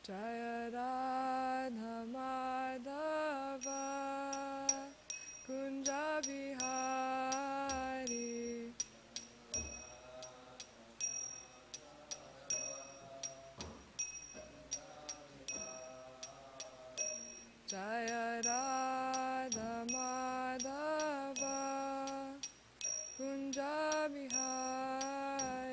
Jaya Radha Madhava Kunja Bihari Jaya Radha Madhava Kunja Bihari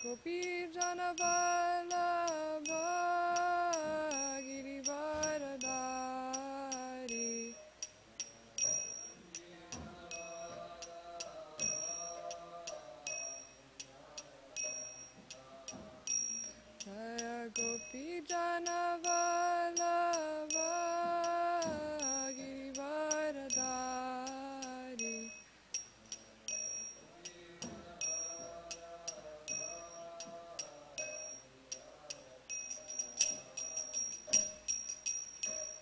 Gopi Jana Vallabha Girivaradari Jaya Gopi Jana Vallabha Girivaradari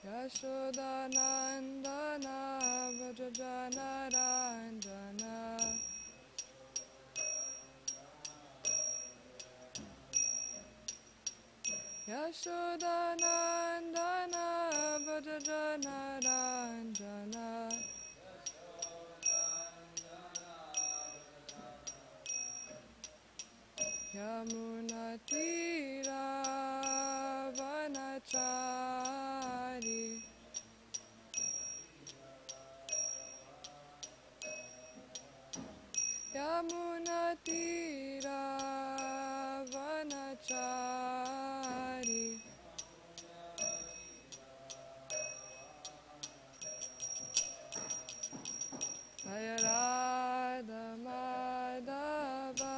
Yashoda Nandana Vrajajana Ranjana Yashoda Nandana Vrajajana Ranjana Yamuna Tira Vanachari Yamuna Tira Vanachari Jaya Radha Madhava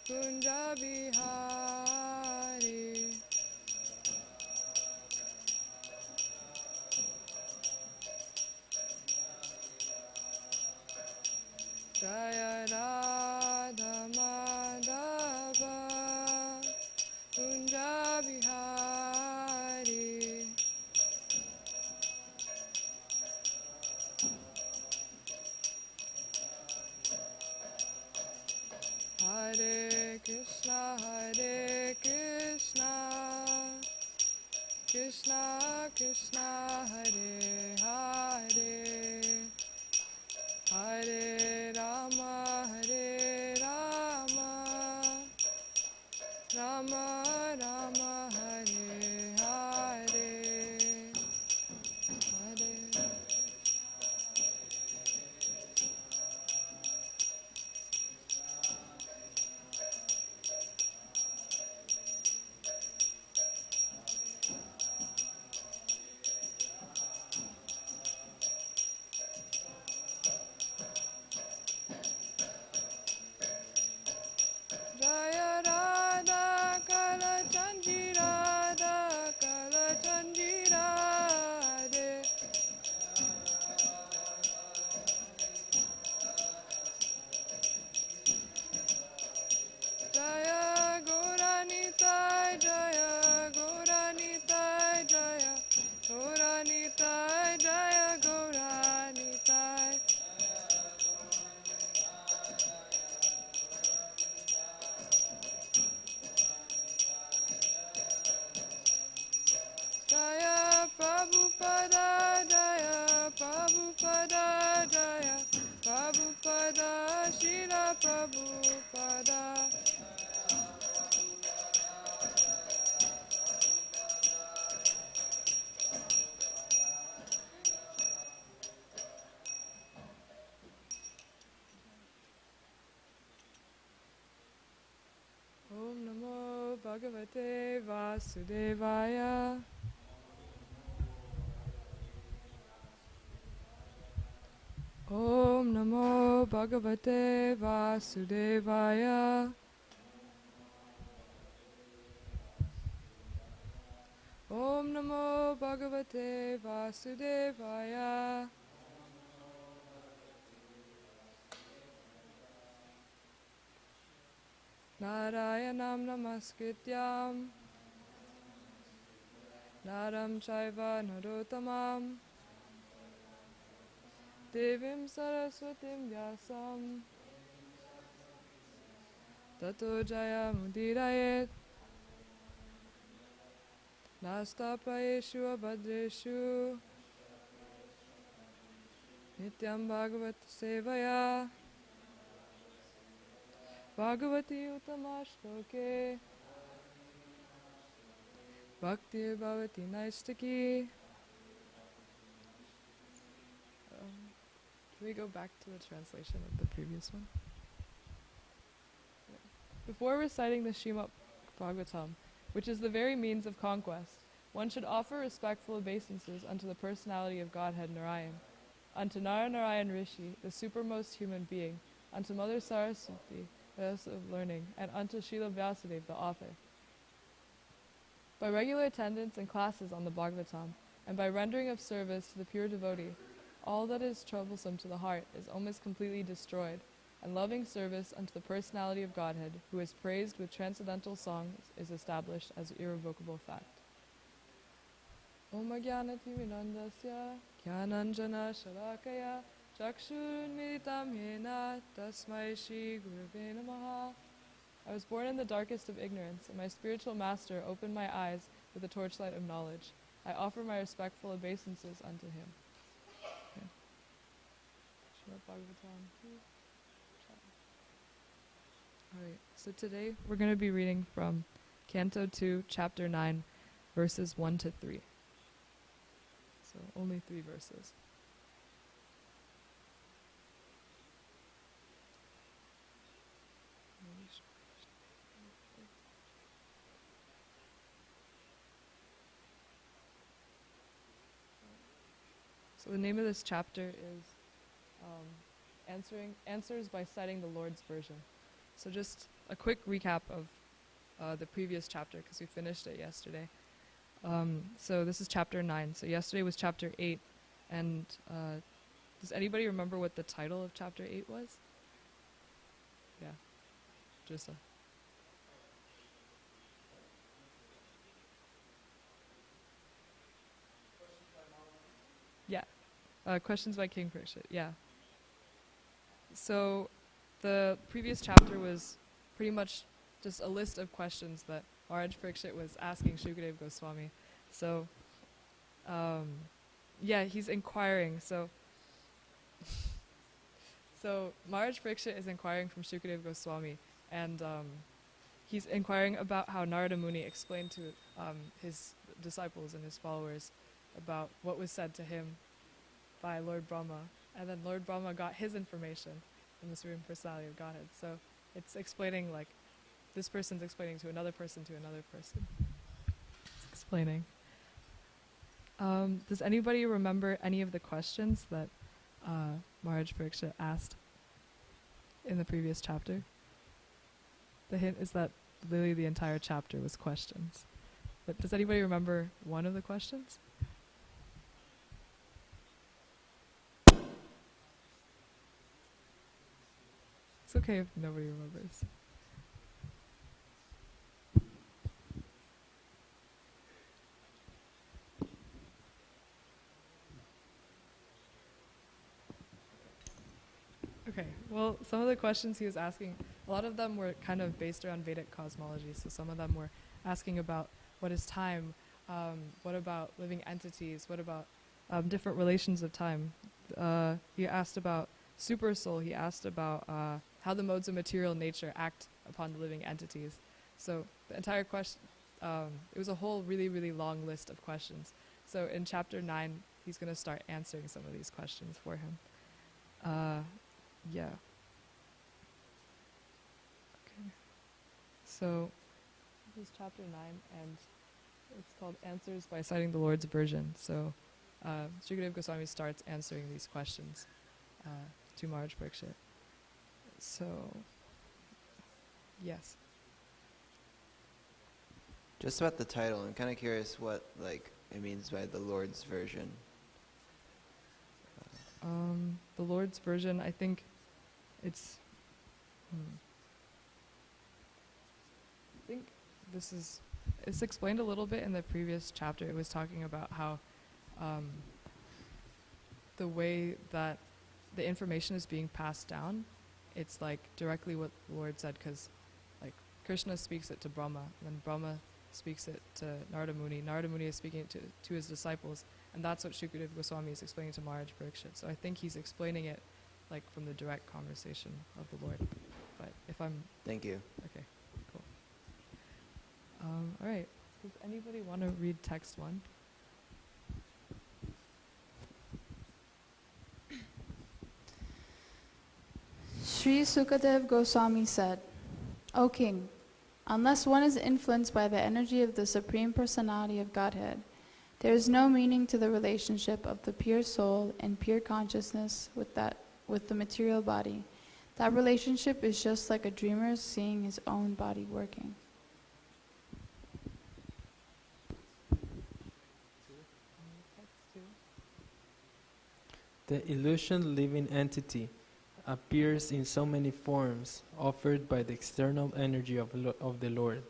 Kunja Bihari Jaya Radha Madhava Kunja Bihari Hare Krishna Krishna Krishna Hare Hare Hare Rama Rama Rama Hare Hare Hare Jaya Radha Kalachandji Radha Kalachandji Radhe Jaya Gauranitai Jaya Gauranitai Jaya Gauranitai Jaya Gauranitai Jaya Prabhupada Jaya Prabhupada Jaya Prabhupada Srila Prabhupada Om Namo Bhagavate Vasudevaya Om Namo Bhagavate Vasudevaya Om Namo Bhagavate Vasudevaya Narayanam Namaskrityam Naram Chaiva Narottamam Devim Saraswatim Vyasam Tato Jayamudiraye Nastapayeshu Abhadreshu Nityam Bhagavat Sevaya Bhagavati Utamashloke Bhakti Bhavati Naistaki. Can we go back to the translation of the previous one? Before reciting the Srimad Bhagavatam, which is the very means of conquest, one should offer respectful obeisances unto the personality of Godhead Narayan, unto Narayan Rishi, the supermost human being, unto Mother Saraswati, the goddess of learning, and unto Srila Vyasadeva, the author. By regular attendance and classes on the Bhagavatam, and by rendering of service to the pure devotee, all that is troublesome to the heart is almost completely destroyed, and loving service unto the personality of Godhead, who is praised with transcendental songs, is established as irrevocable fact. Om Jnanati Mirandasya Jnananjana Shalakaya Chakshurmilitam Yena Tasmai Shri Gurave Namaha. I was born in the darkest of ignorance, and my spiritual master opened my eyes with the torchlight of knowledge. I offer my respectful obeisances unto him. Okay. Alright, so today we're going to be reading from Canto 2, Chapter 9, verses 1 to 3. So only 3 verses. So the name of this chapter is Answers by Citing the Lord's Version. So just a quick recap of the previous chapter, because we finished it yesterday. So this is chapter 9. So yesterday was chapter 8. And does anybody remember what the title of chapter 8 was? Yeah. Just yeah. Questions by King Parikshit. Yeah. So the previous chapter was pretty much just a list of questions that Maharaj Parikshit was asking Shukadeva Goswami. So, yeah, he's inquiring. So Maharaj Parikshit is inquiring from Shukadeva Goswami, and he's inquiring about how Narada Muni explained to his disciples and his followers about what was said to him by Lord Brahma, and then Lord Brahma got his information from the Supreme Personality of Godhead. So it's explaining, like, this person's explaining to another person to another person. It's explaining. Does anybody remember any of the questions that Maharaj Parikshit asked in the previous chapter? The hint is that literally the entire chapter was questions. But does anybody remember one of the questions? It's okay if nobody remembers. Okay, well, some of the questions he was asking, a lot of them were kind of based around Vedic cosmology. So some of them were asking about what is time, what about living entities, what about different relations of time. He asked about super soul, he asked about how the modes of material nature act upon the living entities. So the entire question, it was a whole really, really long list of questions. So in chapter 9, he's going to start answering some of these questions for him. Yeah. Okay. So this is chapter 9, and it's called Answers by Citing the Lord's Version. So Shukadeva Goswami starts answering these questions to Maharaj Parikshit. So, yes. Just about the title, I'm kind of curious what it means by the Lord's Version. The Lord's Version, I think it's... I think it's explained a little bit in the previous chapter. It was talking about how the way that the information is being passed down, it's like directly what the Lord said, because like Krishna speaks it to Brahma, and then Brahma speaks it to Narada Muni. Narada Muni is speaking it to his disciples, and that's what Shukadeva Goswami is explaining to Maharaj Parikshit. So I think he's explaining it like from the direct conversation of the Lord. But if I'm... Thank you. Okay, cool. All right. Does anybody want to read text 1? Sri Sukadev Goswami said, O king, unless one is influenced by the energy of the Supreme Personality of Godhead, there is no meaning to the relationship of the pure soul and pure consciousness with the material body. That relationship is just like a dreamer seeing his own body working. The illusion living entity appears in so many forms offered by the external energy of the Lord.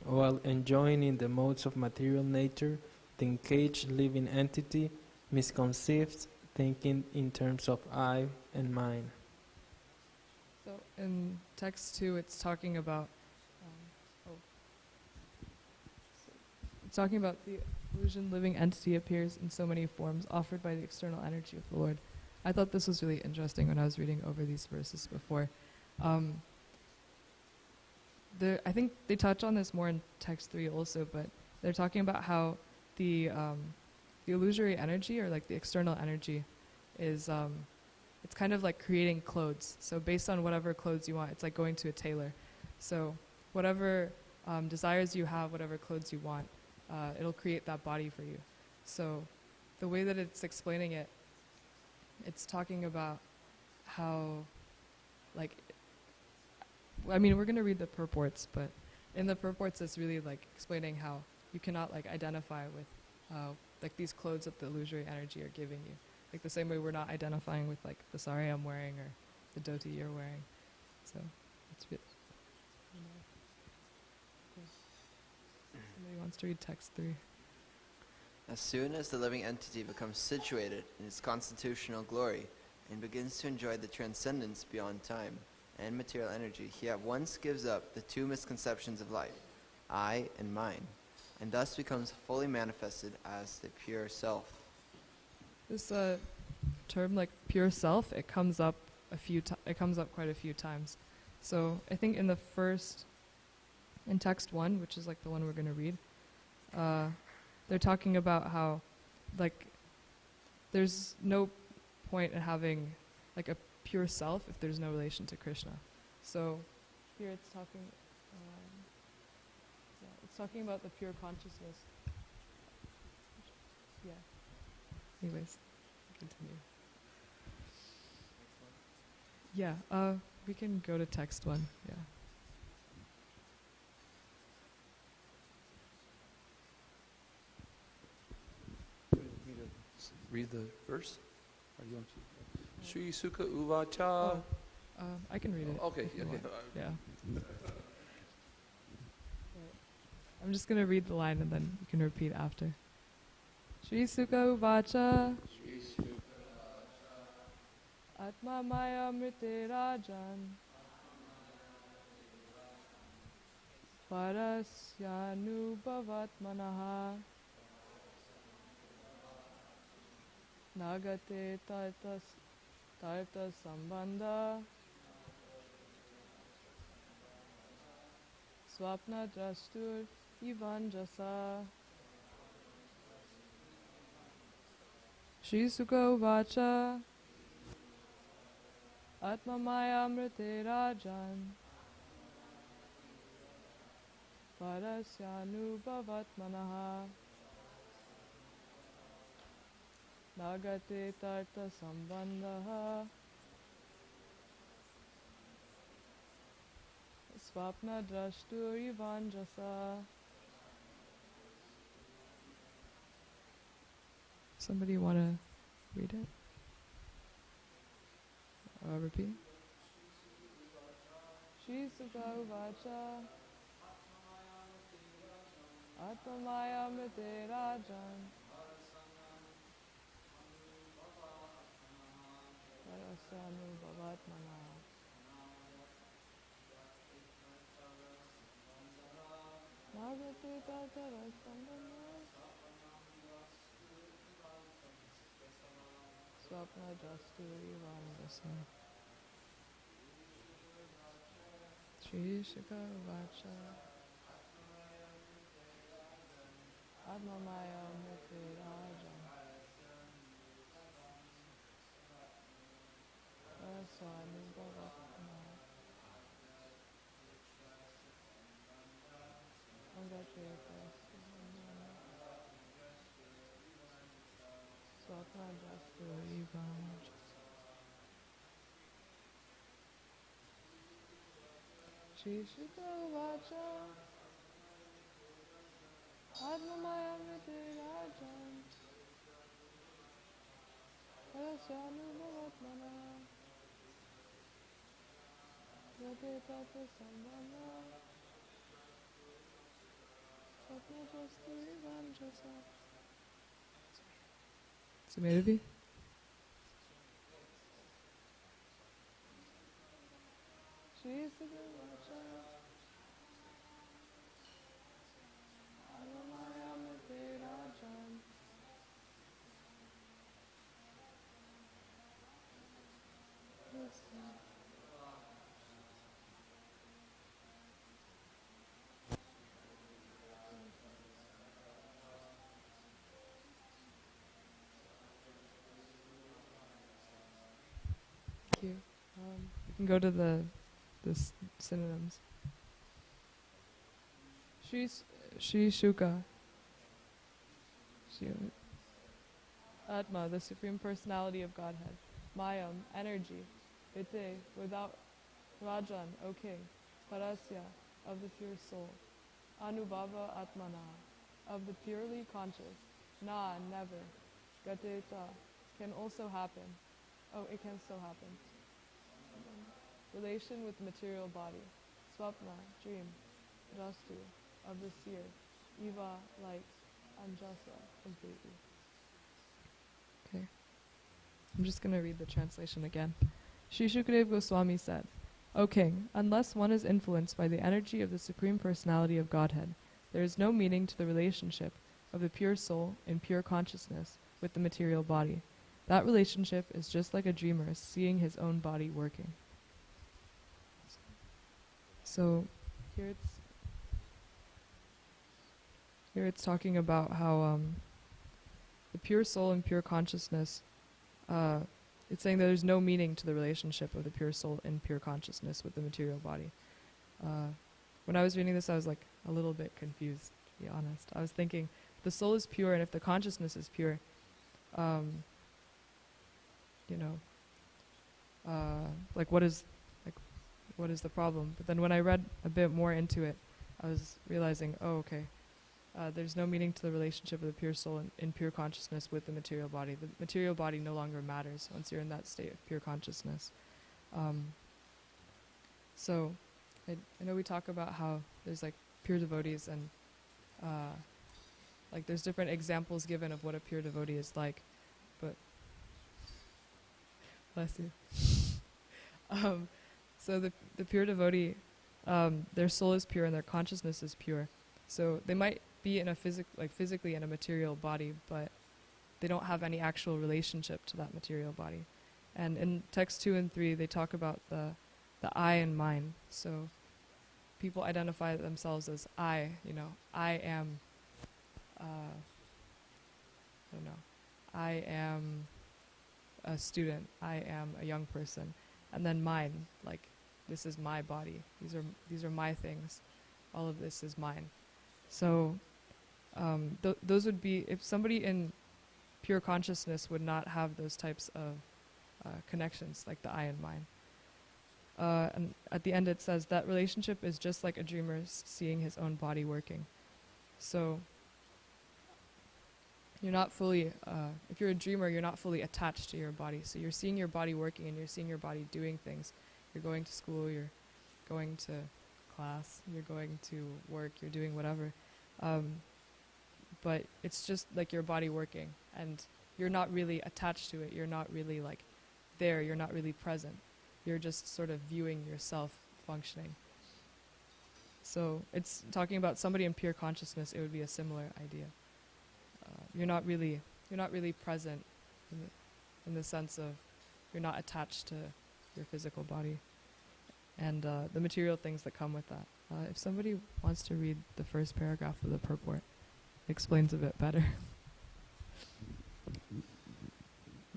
While enjoying in the modes of material nature, the encaged living entity misconceives thinking in terms of I and mine. So in text 2, it's talking about it's talking about the illusion living entity appears in so many forms offered by the external energy of the Lord. I thought this was really interesting when I was reading over these verses before. I think they touch on this more in text 3 also, but they're talking about how the illusory energy, or like the external energy, is it's kind of like creating clothes. So based on whatever clothes you want, it's like going to a tailor. So whatever desires you have, whatever clothes you want, it'll create that body for you. So the way that it's explaining it, it's talking about how, like, I mean, we're going to read the purports, but in the purports it's really like explaining how you cannot like identify with like these clothes that the illusory energy are giving you. Like the same way we're not identifying with like the sari I'm wearing or the dhoti you're wearing. So it's good. Somebody wants to read text 3. As soon as the living entity becomes situated in its constitutional glory and begins to enjoy the transcendence beyond time and material energy, he at once gives up the two misconceptions of life, I and mine, and thus becomes fully manifested as the pure self. This term, like pure self, it comes up quite a few times. So I think in text 1, which is like the one we're going to read, they're talking about how, like, there's no point in having like a pure self if there's no relation to Krishna. So here it's talking about the pure consciousness. Yeah. Anyways, continue. Yeah, we can go to text 1. Yeah. Read the verse? Or you want to? Sri Sukha Uvacha. I can read it. Okay, if you okay. want. Yeah. I'm just going to read the line and then you can repeat after. Sri Sukha Uvacha. Atma Maya Mrite Rajan. Parasyanu Manaha. Nagate Tarta Sambandha Swapna Drashtur Ivanjasa. Shri Sukha Uvacha Atma Maya Mrite Rajan Parasyanu Manaha Nagate Tarta Sambandha Swapna Drashtur Ivanjasa. Somebody want to read it? Repeat. Shri Sukha Uvacha Atmamaya Mrite Rajan Parasanubhavatmana. Nagati Tatarasangana. Swapna Jastu Ivandasa. Shri Shika Vacha. Atmamaya Mukti Raja. Parasanubhavatmana. Angati Parasanubhavatmana. Swapna Jastu Ivandasa. Shri Shika Vacha. Atmamaya Mukti Raja. Parasanubhavatmana. Yate Tata Sambhava. Swapna Jastu Ivandasa. Sumerubi? Shri Siddhavacha. Anamaya Mate Rajan. Thank you. We can go to the synonyms. Shri Shuka. Atma, the Supreme Personality of Godhead. Mayam, energy. Ite, without. Rajan, O King. Parasya, of the pure soul. Anubhava Atmana, of the purely conscious. Na, never. Gateta, can also happen. Oh, it can still happen. Relation with the material body. Swapna, dream. Jastu, of the seer. Eva, light. Anjasa, completely. Okay. I'm just going to read the translation again. Sri Shukadeva Goswami said, O King, unless one is influenced by the energy of the Supreme Personality of Godhead, there is no meaning to the relationship of the pure soul in pure consciousness with the material body. That relationship is just like a dreamer seeing his own body working. So here it's talking about how the pure soul and pure consciousness, it's saying that there's no meaning to the relationship of the pure soul and pure consciousness with the material body. When I was reading this, I was like a little bit confused, to be honest. I was thinking, if the soul is pure and if the consciousness is pure, like what is the problem? But then when I read a bit more into it, I was realizing, oh, okay, there's no meaning to the relationship of the pure soul in pure consciousness with the material body. The material body no longer matters once you're in that state of pure consciousness. So I know we talk about how there's like pure devotees and like there's different examples given of what a pure devotee is like, but bless you. So the pure devotee, their soul is pure and their consciousness is pure. So they might be in a physically in a material body, but they don't have any actual relationship to that material body. And in text 2 and 3, they talk about the I and mine. So people identify themselves as I am, I am a student, I am a young person, and then mine, like this is my body. These are my things. All of this is mine. So those would be, if somebody in pure consciousness would not have those types of connections, like the I and mine. And at the end it says that relationship is just like a dreamer seeing his own body working. So you're not fully, if you're a dreamer, you're not fully attached to your body. So you're seeing your body working and you're seeing your body doing things. You're going to school, you're going to class, you're going to work, you're doing whatever. But it's just like your body working, and you're not really attached to it. You're not really like there, you're not really present. You're just sort of viewing yourself functioning. So it's talking about somebody in pure consciousness. It would be a similar idea. You're not really present in the sense of you're not attached to your physical body and the material things that come with that. If somebody wants to read the first paragraph of the purport, it explains a bit better.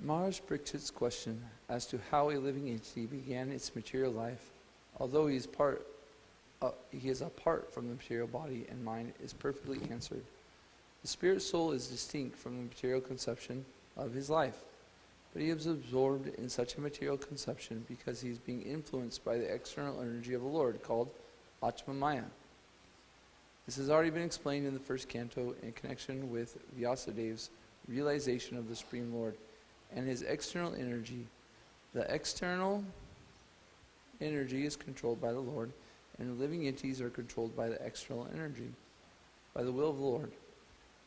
Maharaj Parikshit's question as to how a living entity began its material life, although he is apart from the material body and mind, is perfectly answered. The spirit soul is distinct from the material conception of his life, but he is absorbed in such a material conception because he is being influenced by the external energy of the Lord, called Atma Maya. This has already been explained in the first canto in connection with Vyasadev's realization of the Supreme Lord and his external energy. The external energy is controlled by the Lord, and the living entities are controlled by the external energy, by the will of the Lord.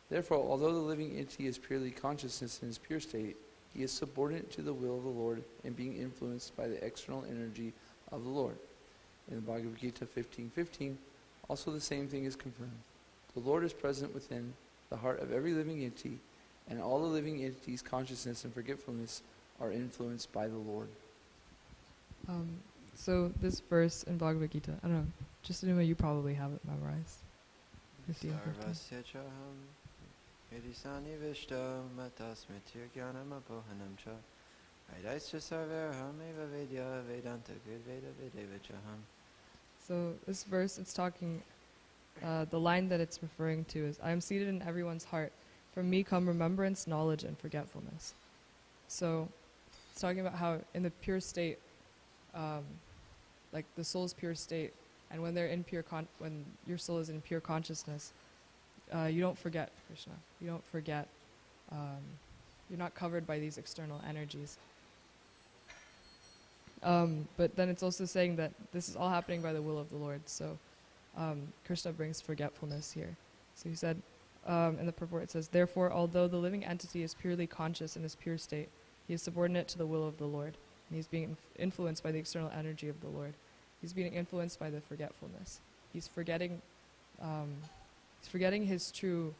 Therefore, although the living entity is purely consciousness in his pure state, he is subordinate to the will of the Lord and being influenced by the external energy of the Lord. In the Bhagavad Gita 15:15, also the same thing is confirmed. The Lord is present within the heart of every living entity, and all the living entities' consciousness and forgetfulness are influenced by the Lord. So this verse in Bhagavad Gita, I don't know, just anyway, you probably have it memorized. 15, 15. Sarvasya chaham Vedisani vishta matasmitir jnanam apohanam cha Vedaisya sarvarham eva vedya vedanta gridveda vedevachaham. So this verse, it's talking, the line that it's referring to is, I am seated in everyone's heart. From me come remembrance, knowledge, and forgetfulness. So it's talking about how in the pure state, like the soul's pure state, and when they're in when your soul is in pure consciousness, you don't forget Krishna. You don't forget. You're not covered by these external energies. But then it's also saying that this is all happening by the will of the Lord. So Krishna brings forgetfulness here. So he said, in the purport it says, therefore, although the living entity is purely conscious in his pure state, he is subordinate to the will of the Lord. And he's being influenced by the external energy of the Lord. He's being influenced by the forgetfulness. He's forgetting his true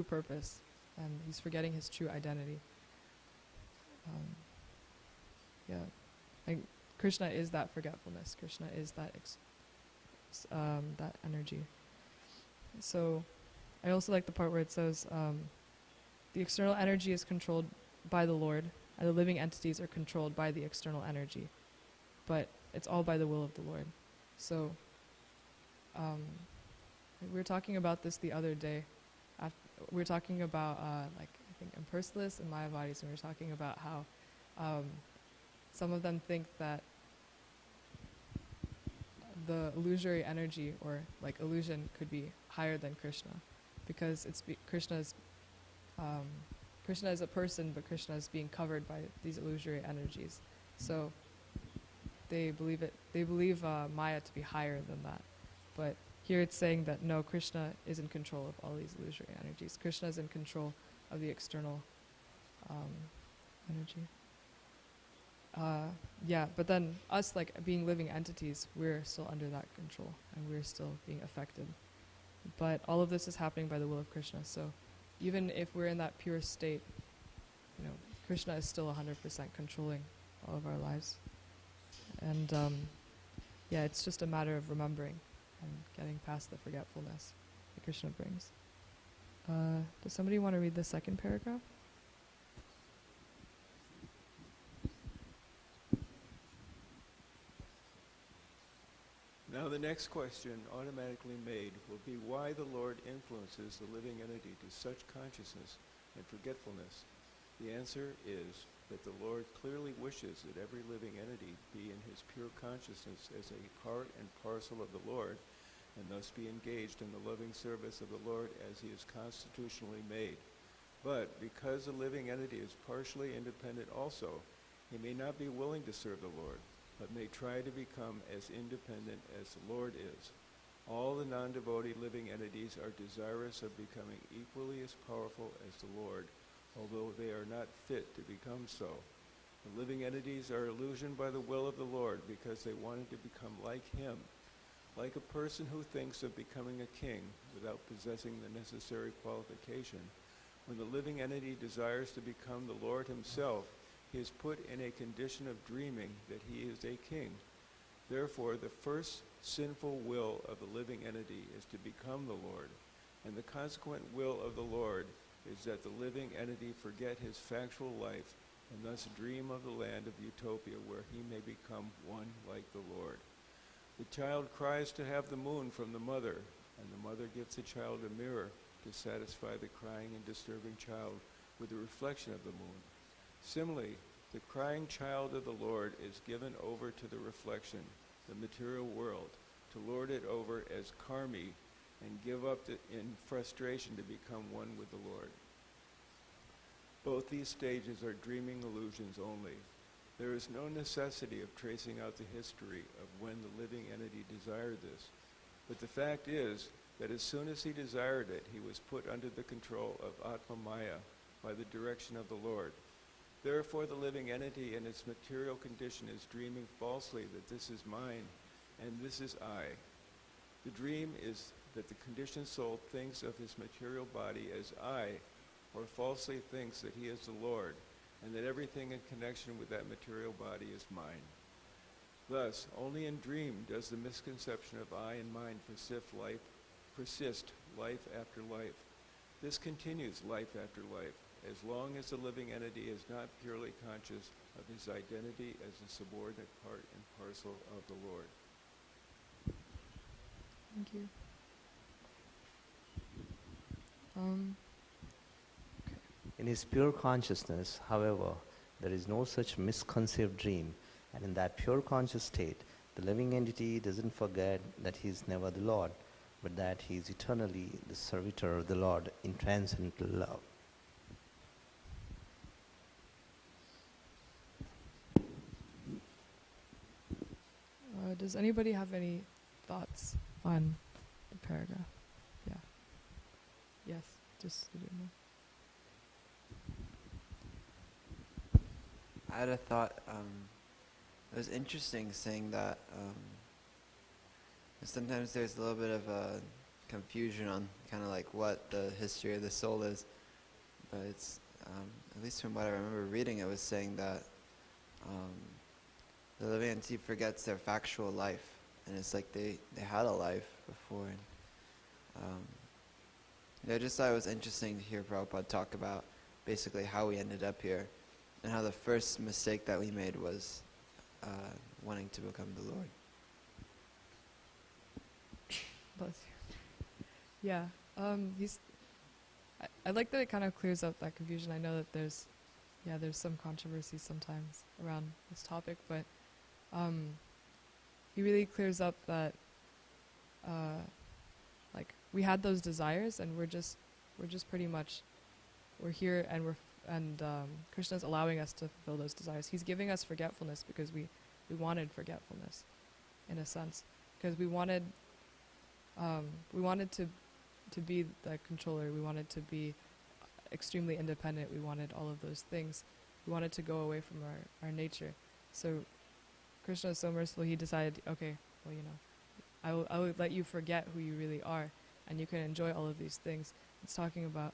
purpose, and he's forgetting his true identity. And Krishna is that forgetfulness. Krishna is that that energy. So I also like the part where it says the external energy is controlled by the Lord, and the living entities are controlled by the external energy. But it's all by the will of the Lord. So we were talking about this the other day. We were talking about, I think, impersonalists and Mayavadis, and we were talking about how some of them think that the illusory energy, or like illusion, could be higher than Krishna, because Krishna is a person, but Krishna is being covered by these illusory energies. So they believe Maya to be higher than that. But here it's saying that no, Krishna is in control of all these illusory energies. Krishna is in control of the external energy. But then us, like being living entities, we're still under that control, and we're still being affected. But all of this is happening by the will of Krishna. So even if we're in that pure state, Krishna is still 100% controlling all of our lives. And it's just a matter of remembering and getting past the forgetfulness that Krishna brings. Does somebody want to read the second paragraph? Now the next question automatically made will be why the Lord influences the living entity to such consciousness and forgetfulness. The answer is that the Lord clearly wishes that every living entity be in his pure consciousness as a part and parcel of the Lord, and thus be engaged in the loving service of the Lord as he is constitutionally made. But because the living entity is partially independent also, he may not be willing to serve the Lord, but may try to become as independent as the Lord is. All the non-devotee living entities are desirous of becoming equally as powerful as the Lord, although they are not fit to become so. The living entities are illusioned by the will of the Lord because they wanted to become like him. Like a person who thinks of becoming a king without possessing the necessary qualification, when the living entity desires to become the Lord himself, he is put in a condition of dreaming that he is a king. Therefore, the first sinful will of the living entity is to become the Lord, and the consequent will of the Lord is that the living entity forget his factual life and thus dream of the land of utopia where he may become one like the Lord. The child cries to have the moon from the mother, and the mother gives the child a mirror to satisfy the crying and disturbing child with the reflection of the moon. Similarly, the crying child of the Lord is given over to the reflection, the material world, to lord it over as karmi and give up in frustration to become one with the Lord. Both these stages are dreaming illusions only. There is no necessity of tracing out the history of when the living entity desired this, but the fact is that as soon as he desired it, he was put under the control of Atma Maya by the direction of the Lord. Therefore, the living entity in its material condition is dreaming falsely that this is mine and this is I. The dream is that the conditioned soul thinks of his material body as I, or falsely thinks that he is the Lord, and that everything in connection with that material body is mine. Thus, only in dream does the misconception of I and mine persist life after life. This continues life after life, as long as the living entity is not purely conscious of his identity as a subordinate part and parcel of the Lord. Thank you. In his pure consciousness, however, there is no such misconceived dream, and in that pure conscious state, the living entity doesn't forget that he is never the Lord, but that he is eternally the servitor of the Lord in transcendental love. Does anybody have any thoughts on the paragraph? Yeah. Yes, just a bit more. I had a thought. It was interesting saying that sometimes there's a little bit of a confusion on kind of like what the history of the soul is. But it's, at least from what I remember reading, it was saying that the living entity forgets their factual life. And it's like they had a life before. And I just thought it was interesting to hear Prabhupada talk about basically how we ended up here. And how the first mistake that we made was wanting to become the Lord. Bless you. Yeah. I like that it kind of clears up that confusion. I know that there's some controversy sometimes around this topic, but he really clears up that like we had those desires, and we're just pretty much we're here, and Krishna's allowing us to fulfill those desires. He's giving us forgetfulness because we wanted forgetfulness, in a sense, because we wanted to be the controller. We wanted to be extremely independent. We wanted all of those things. We wanted to go away from our nature. So Krishna is so merciful. He decided, okay, well, I will let you forget who you really are, and you can enjoy all of these things. It's talking about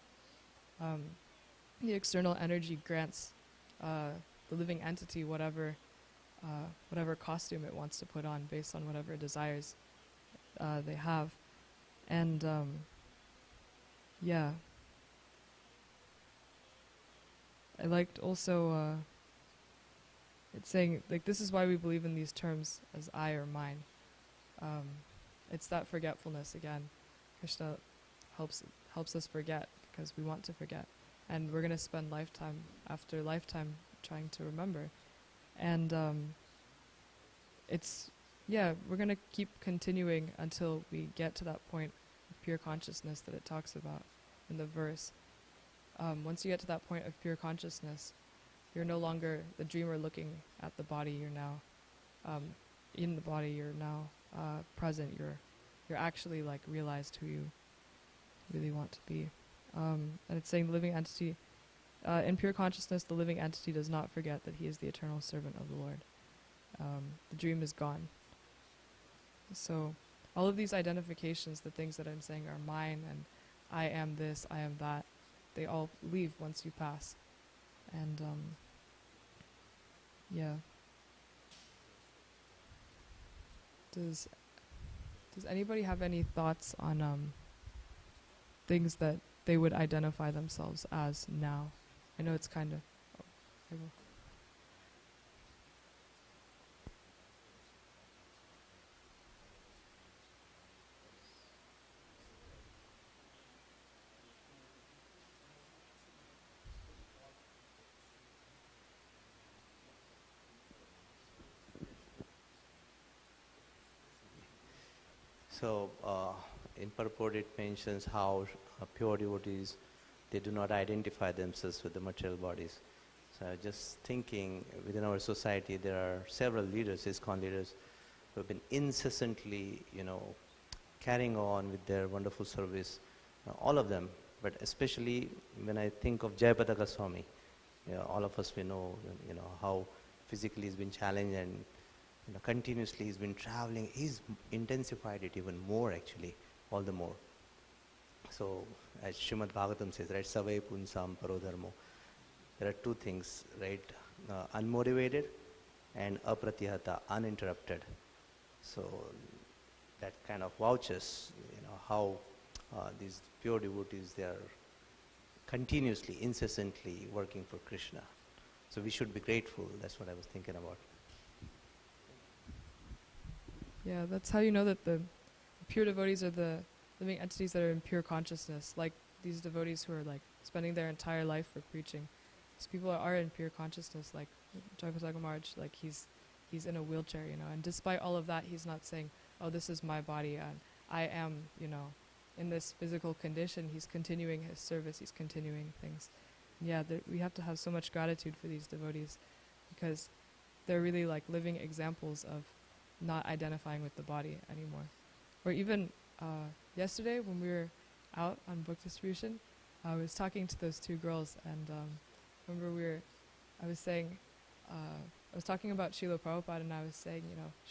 the external energy grants the living entity whatever costume it wants to put on based on whatever desires they have. And yeah, I liked also it's saying, like, this is why we believe in these terms as I or mine. It's that forgetfulness again. Krishna helps us forget because we want to forget. And we're going to spend lifetime after lifetime trying to remember. And we're going to keep continuing until we get to that point of pure consciousness that it talks about in the verse. Once you get to that point of pure consciousness, you're no longer the dreamer looking at the body. You're now in the body. You're now present. You're actually like realized who you really want to be. And it's saying the living entity In pure consciousness, the living entity does not forget that he is the eternal servant of the Lord. The dream is gone. So all of these identifications, the things that I'm saying are mine, and I am this, I am that, they all leave once you pass. And yeah. Does anybody have any thoughts on things that they would identify themselves as now? I know it's kind of... Oh, I will. So, in purport, it mentions how pure devotees, they do not identify themselves with the material bodies. So, I was just thinking, within our society, there are several leaders, ISKCON leaders, who have been incessantly, carrying on with their wonderful service, all of them. But especially when I think of Jayapataka Goswami, all of us we know, how physically he's been challenged, and continuously he's been traveling. He's intensified it even more, actually, all the more. So, as Srimad Bhagavatam says, right, Savai Punsam Parodharmo. There are two things, right? Unmotivated and apratihata, uninterrupted. So, that kind of vouches, how these pure devotees, they are continuously, incessantly working for Krishna. So, we should be grateful. That's what I was thinking about. Yeah, that's how you know that the pure devotees are the living entities that are in pure consciousness, like these devotees who are like spending their entire life for preaching. These people are in pure consciousness, like Jayapataka Maharaj, like he's in a wheelchair, and despite all of that, he's not saying, oh, this is my body, and I am, in this physical condition. He's continuing his service, he's continuing things. Yeah, we have to have so much gratitude for these devotees, because they're really like living examples of not identifying with the body anymore. Or even yesterday when we were out on book distribution, I was talking to those two girls, and remember I was talking about Srila Prabhupada, and I was saying,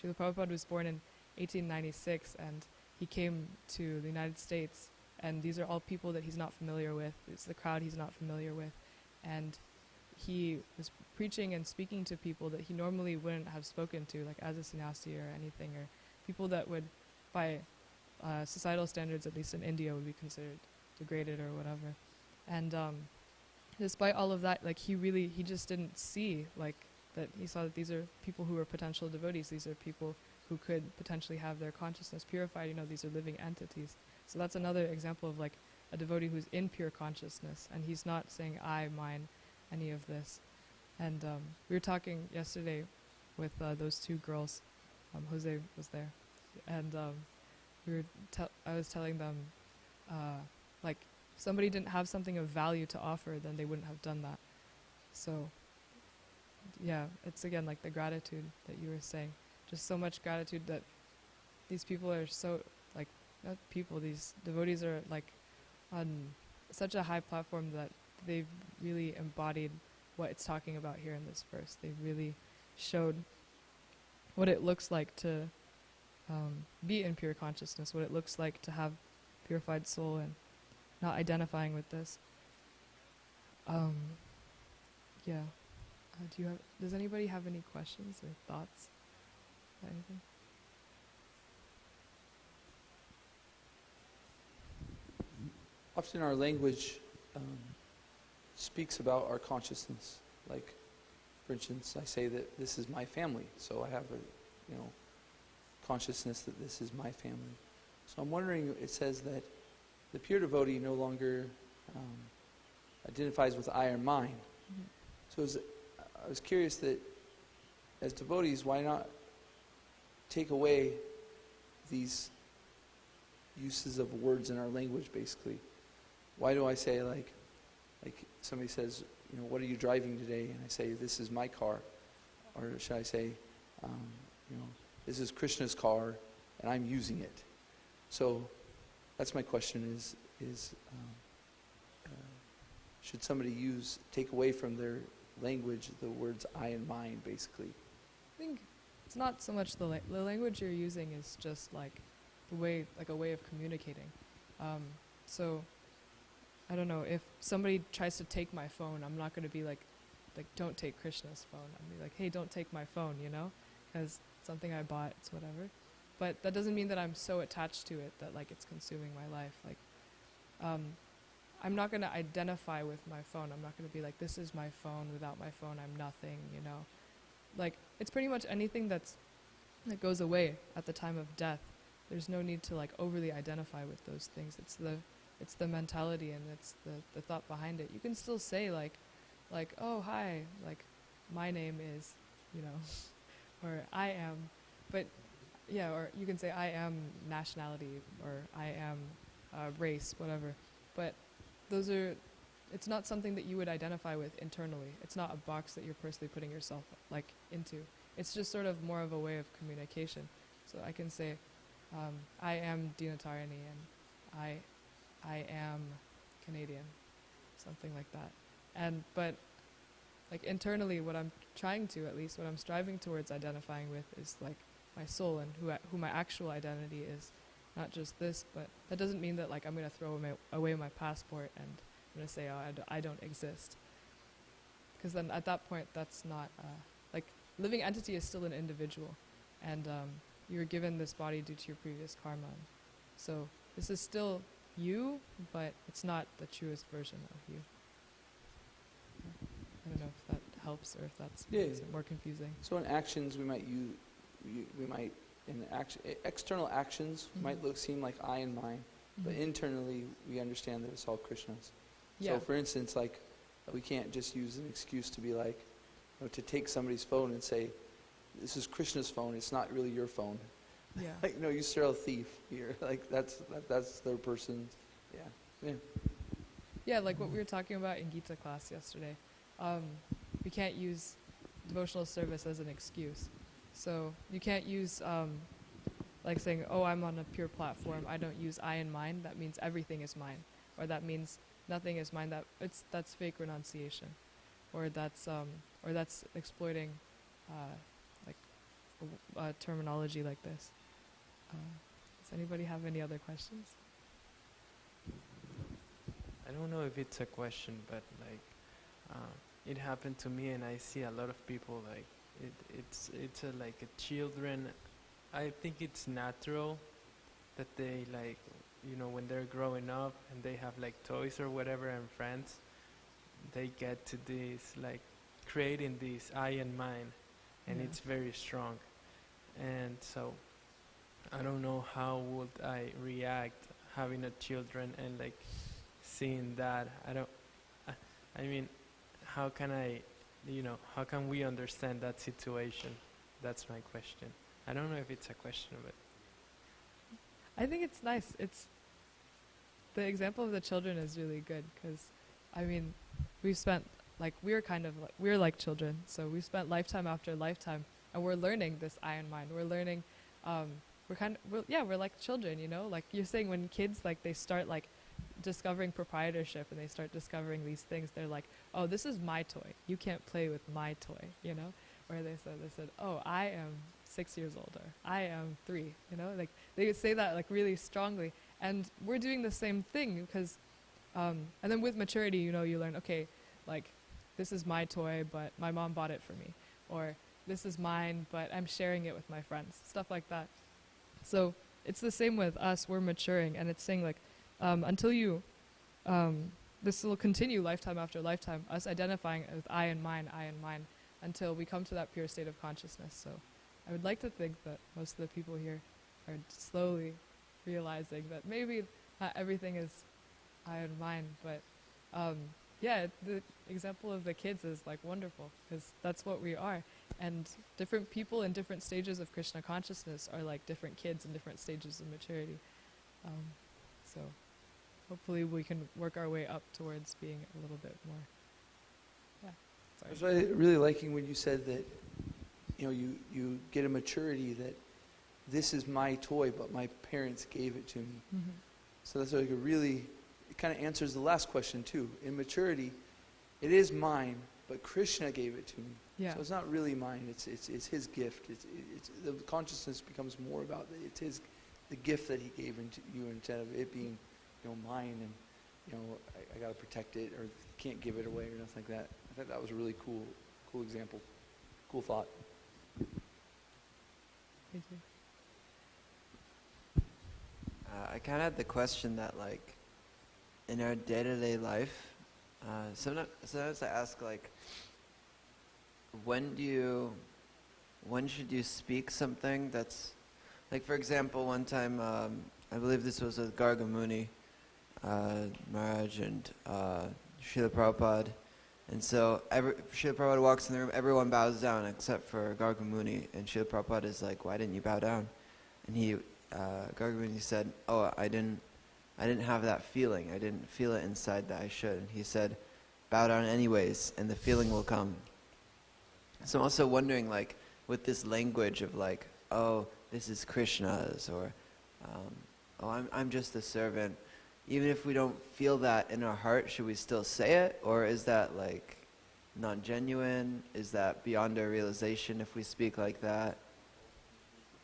Srila Prabhupada was born in 1896, and he came to the United States, and these are all people that he's not familiar with. It's the crowd he's not familiar with, and he was preaching and speaking to people that he normally wouldn't have spoken to, like as a sannyasi or anything, or people that would, by societal standards, at least in India, would be considered degraded or whatever. And despite all of that, like he just didn't see, like, that he saw that these are people who are potential devotees. These are people who could potentially have their consciousness purified. These are living entities. So that's another example of like a devotee who's in pure consciousness, and he's not saying I, mine, any of this. And we were talking yesterday with those two girls. Jose was there, and I was telling them, like, if somebody didn't have something of value to offer, then they wouldn't have done that. So, yeah, it's again like the gratitude that you were saying. Just so much gratitude that these people are so, like, not people, these devotees are like on such a high platform that they've really embodied what it's talking about here in this verse. They really showed what it looks like to be in pure consciousness, what it looks like to have purified soul and not identifying with this. Yeah. Does anybody have any questions or thoughts? Anything? Often our language speaks about our consciousness. Like, for instance, I say that this is my family, so I have a, consciousness that this is my family. So I'm wondering, it says that the pure devotee no longer identifies with I or mine. Mm-hmm. So I was curious that as devotees, why not take away these uses of words in our language, basically? Why do I say, like somebody says, what are you driving today? And I say, this is my car. Or should I say, this is Krishna's car, and I'm using it. So that's my question is should somebody take away from their language the words I and mine, basically? I think it's not so much the language you're using is just like the way, like a way of communicating. So I don't know, if somebody tries to take my phone, I'm not going to be like don't take Krishna's phone. I'll be like, hey, don't take my phone, you know, because it's something I bought, it's whatever. But that doesn't mean that I'm so attached to it that like it's consuming my life. Like, I'm not going to identify with my phone. I'm not going to be like, this is my phone. Without my phone, I'm nothing, you know. Like, it's pretty much anything that goes away at the time of death. There's no need to like overly identify with those things. It's the mentality and it's the thought behind it. You can still say like, oh, hi, like, my name is, you know, or I am, but yeah, or you can say I am nationality or I am race, whatever. But it's not something that you would identify with internally. It's not a box that you're personally putting yourself like into. It's just sort of more of a way of communication. So I can say, I am Dina-tarini and I am Canadian, something like that. But like internally, what I'm trying to, at least what I'm striving towards identifying with is like my soul and who my actual identity is, not just this. But that doesn't mean that like I'm going to throw away my passport and I'm going to say, oh, I don't exist. Because then at that point, that's not like living entity is still an individual, and you're given this body due to your previous karma. So this is still you, but it's not the truest version of you. I don't know if that helps or if that's makes it more confusing. So in actions, we might external actions might seem like I and mine, but internally we understand that it's all Krishna's. Yeah. So for instance, like we can't just use an excuse to be like, to take somebody's phone and say, this is Krishna's phone, it's not really your phone. Yeah. Like, no, you're still a thief here. Like that's their person's. Yeah. Yeah, like what we were talking about in Gita class yesterday. We can't use devotional service as an excuse. So you can't use like saying, oh, I'm on a pure platform, I don't use I and mine. That means everything is mine, or that means nothing is mine. That's fake renunciation, or that's exploiting like a terminology like this. Does anybody have any other questions? I don't know if it's a question, but like it happened to me, and I see a lot of people like it's like a children. I think it's natural that they like, when they're growing up and they have like toys or whatever and friends, they get to this like creating this I and mine, and it's very strong. And so I don't know how would I react having a children and like seeing that. I mean, how can how can we understand that situation? That's my question. I don't know if it's a question, but I think it's nice. The example of the children is really good because, I mean, we've spent we're like children, so we've spent lifetime after lifetime, and we're learning this I and mine. We're learning, we're like children, like you're saying, when kids like they start like discovering proprietorship and they start discovering these things, they're like, oh, this is my toy, you can't play with my toy, Or they said, oh, I am 6 years old, or I am 3, like they would say that like really strongly. And we're doing the same thing because, and then with maturity, you learn, okay, like this is my toy, but my mom bought it for me, or this is mine, but I'm sharing it with my friends, stuff like that. So it's the same with us, we're maturing, and it's saying like, until you, this will continue lifetime after lifetime, us identifying with I and mine, until we come to that pure state of consciousness. So I would like to think that most of the people here are slowly realizing that maybe not everything is I and mine, but the example of the kids is like wonderful because that's what we are. And different people in different stages of Krishna consciousness are like different kids in different stages of maturity. So hopefully we can work our way up towards being a little bit more. I was really liking when you said that, you get a maturity that this is my toy, but my parents gave it to me. Mm-hmm. So that's like a really it kind of answers the last question too. In maturity, it is mine, but Krishna gave it to me. Yeah. So it's not really mine. It's his gift. It's the consciousness becomes more about it's the gift that he gave into you instead of it being, mine and I got to protect it or can't give it away or nothing like that. I thought that was a really cool example, cool thought. Thank you. I kind of had the question that, like, in our day-to-day life, sometimes I ask, like, when should you speak something that's, like, for example, one time, I believe this was with Garga Muni, Maharaj and Srila Prabhupada, and so Srila Prabhupada walks in the room, everyone bows down except for Garga Muni, and Srila Prabhupada is like, why didn't you bow down? And Garga Muni said, oh, I didn't have that feeling. I didn't feel it inside that I should. And he said, bow down anyways, and the feeling will come. So I'm also wondering, like, with this language of like, oh, this is Krishna's, or oh, I'm just a servant. Even if we don't feel that in our heart, should we still say it? Or is that, like, non-genuine? Is that beyond our realization if we speak like that?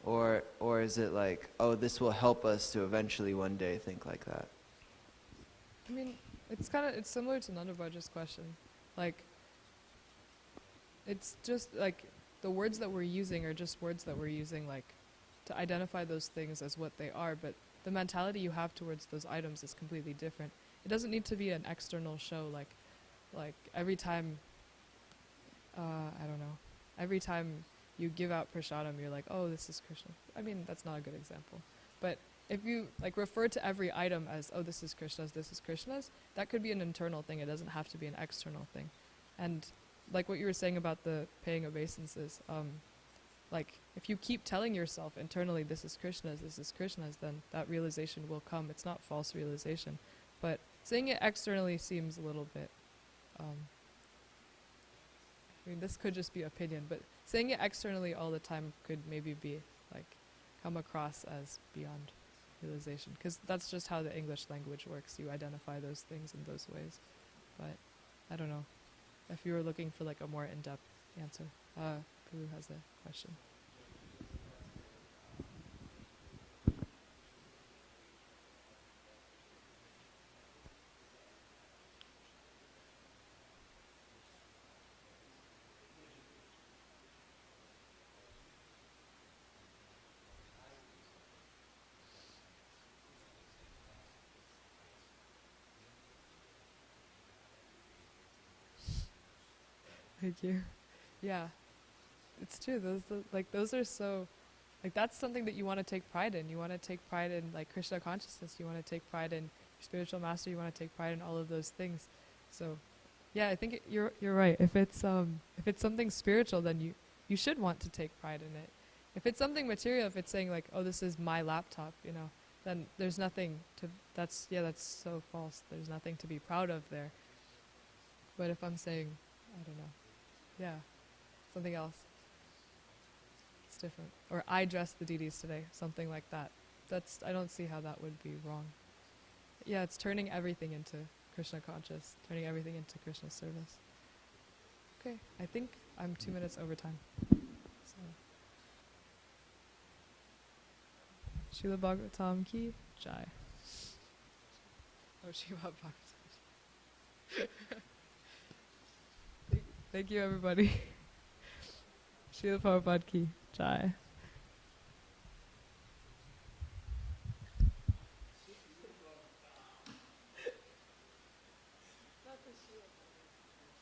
Or is it like, oh, this will help us to eventually one day think like that? I mean, it's similar to Nandabhaja's question. Like, it's just like the words that we're using are just words that we're using, like, to identify those things as what they are, but the mentality you have towards those items is completely different. It doesn't need to be an external show, like every time, I don't know, every time you give out prasadam, you're like, oh, this is Krishna. I mean, that's not a good example. But if you, like, refer to every item as, oh, this is Krishna's, that could be an internal thing. It doesn't have to be an external thing. And like what you were saying about the paying obeisances, like, if you keep telling yourself internally, this is Krishna's, then that realization will come. It's not false realization. But saying it externally seems a little bit, I mean, this could just be opinion, but saying it externally all the time could maybe be, like, come across as beyond realization. Because that's just how the English language works. You identify those things in those ways. But I don't know. If you were looking for, like, a more in-depth answer. Prabhu has a question. Thank you. Yeah, it's true. Those are so, like, that's something that you want to take pride in. You want to take pride in, like, Krishna consciousness. You want to take pride in your spiritual master. You want to take pride in all of those things. So, yeah, I think you're right. If it's something spiritual, then you should want to take pride in it. If it's something material, if it's saying, like, oh, this is my laptop, then there's nothing to. That's so false. There's nothing to be proud of there. But if I'm saying, I don't know. Yeah, something else. It's different. Or I dressed the deities today, something like that. I don't see how that would be wrong. Yeah, it's turning everything into Krishna conscious, turning everything into Krishna service. Okay, I think I'm 2 minutes over time. So. Srila Bhagavatam ki jai. Oh, Srila Bhagavatam. Thank you, everybody. Srila Prabhupada ki jai.